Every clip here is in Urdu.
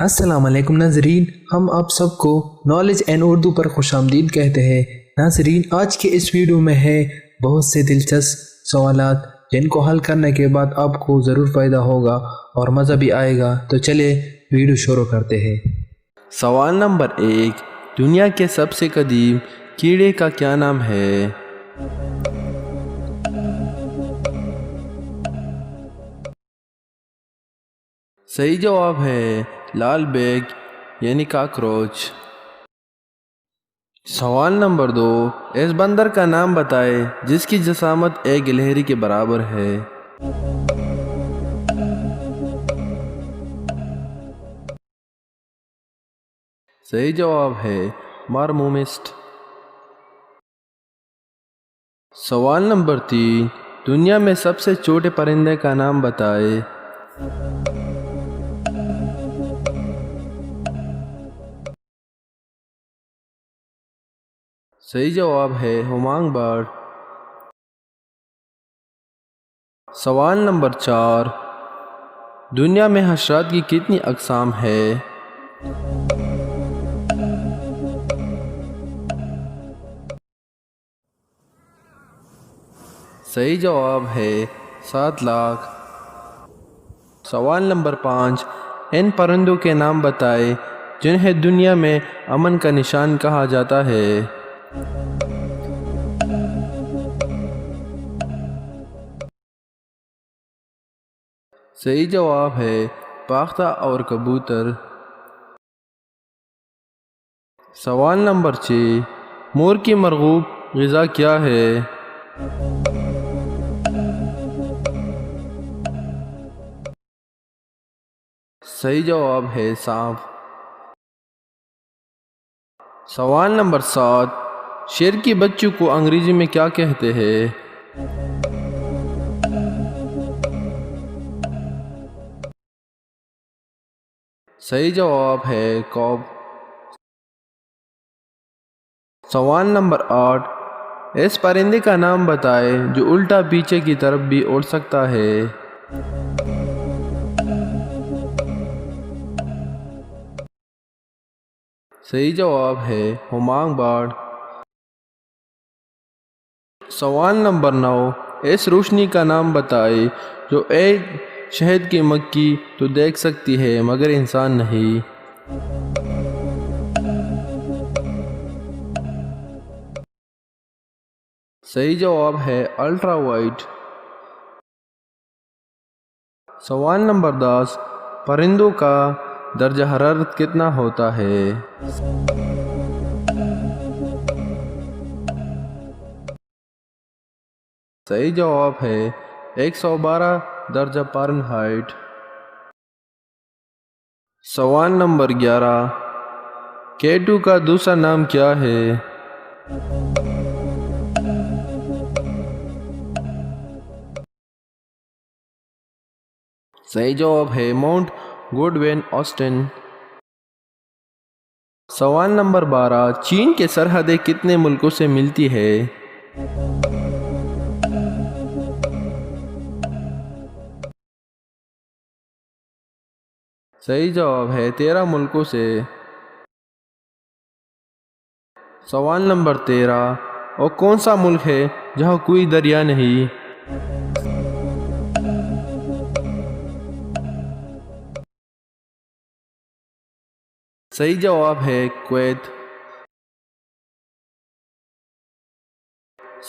السلام علیکم ناظرین، ہم آپ سب کو نالج اینڈ اردو پر خوش آمدید کہتے ہیں۔ ناظرین، آج کے اس ویڈیو میں ہے بہت سے دلچسپ سوالات جن کو حل کرنے کے بعد آپ کو ضرور فائدہ ہوگا اور مزہ بھی آئے گا۔ تو چلے ویڈیو شروع کرتے ہیں۔ سوال نمبر 1، دنیا کے سب سے قدیم کیڑے کا کیا نام ہے؟ صحیح جواب ہے لال بیگ یعنی کاکروچ۔ سوال نمبر 2، اس بندر کا نام بتائے جس کی جسامت ایک گلہری کے برابر ہے۔ صحیح جواب ہے مارمومسٹ۔ سوال نمبر 3، دنیا میں سب سے چھوٹے پرندے کا نام بتائے۔ صحیح جواب ہے ہمانگ برڈ۔ سوال نمبر 4، دنیا میں حشرات کی کتنی اقسام ہے؟ صحیح جواب ہے 7 لاکھ۔ سوال نمبر 5، ان پرندوں کے نام بتائے جنہیں دنیا میں امن کا نشان کہا جاتا ہے۔ صحیح جواب ہے پاختہ اور کبوتر۔ سوال نمبر 6، مور کی مرغوب غذا کیا ہے؟ صحیح جواب ہے سانپ۔ سوال نمبر 7، شیر کی بچوں کو انگریزی میں کیا کہتے ہیں؟ صحیح جواب ہے کوب۔ سوال نمبر 8، اس پرندے کا نام بتائے جو الٹا پیچھے کی طرف بھی اڑ سکتا ہے۔ صحیح جواب ہے ہمانگ برڈ۔ سوال نمبر 9، اس روشنی کا نام بتائے جو ایک شہد کی مکھی تو دیکھ سکتی ہے مگر انسان نہیں۔ صحیح جواب ہے الٹرا وائٹ۔ سوال نمبر 10، پرندوں کا درجہ حرارت کتنا ہوتا ہے؟ صحیح جواب ہے 112 درجہ فارنہائٹ۔ سوال نمبر 11، کیٹو کا دوسرا نام کیا ہے؟ صحیح جواب ہے ماؤنٹ گوڈوین آسٹن۔ سوال نمبر 12، چین کے سرحدیں کتنے ملکوں سے ملتی ہے؟ صحیح جواب ہے 13 ملکوں سے۔ سوال نمبر 13، وہ کون سا ملک ہے جہاں کوئی دریا نہیں؟ صحیح جواب ہے کویت۔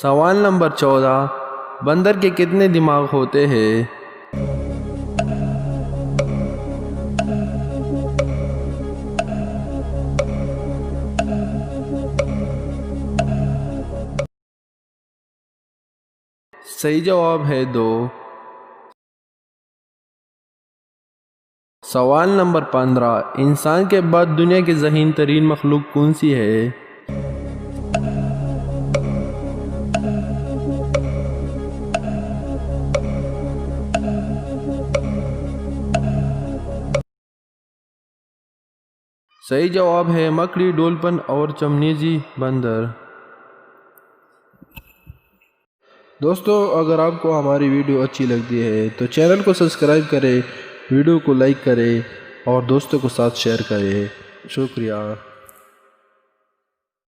سوال نمبر 14، بندر کے کتنے دماغ ہوتے ہیں؟ صحیح جواب ہے 2۔ سوال نمبر 15، انسان کے بعد دنیا کی ذہین ترین مخلوق کون سی ہے؟ صحیح جواب ہے مکڑی، ڈولفن اور چمنیزی بندر۔ دوستو، اگر آپ کو ہماری ویڈیو اچھی لگتی ہے تو چینل کو سبسکرائب کریں، ویڈیو کو لائک کریں اور دوستوں کے ساتھ شیئر کریں۔ شکریہ۔